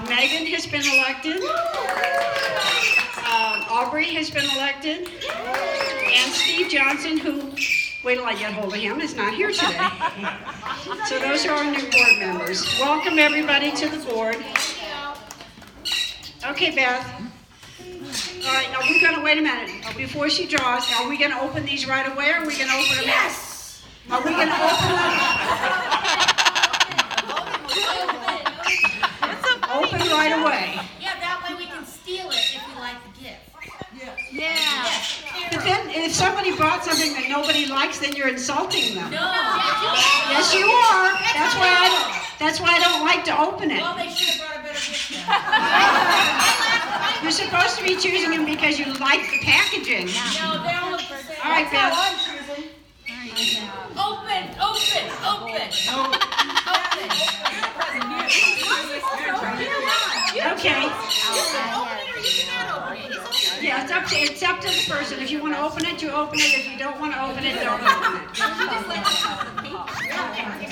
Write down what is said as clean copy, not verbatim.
Megan has been elected. Aubrey has been elected. And Steve Johnson, who, wait till I get hold of him, is not here today. So those are our new board members. Welcome everybody to the board. Okay, Beth. All right, now we're going to, wait a minute, before she draws, are we going to open these right away, or are we going to open them? Yes! Are we going to open them? Open right away. Yeah, that way we can steal it if we like the gift. Yeah. But then, if somebody brought something that nobody likes, then you're insulting them. No. Yes, you are. That's why I don't like to open it. Well, they should have brought a better gift then. You're supposed to be choosing them because you like the packaging. No, they all look the same. All right, Beth. Open. Okay. Open it or you cannot open it. It's okay. Yeah, it's up to the person. If you want to open it, you open it. If you don't want to open it, don't open it.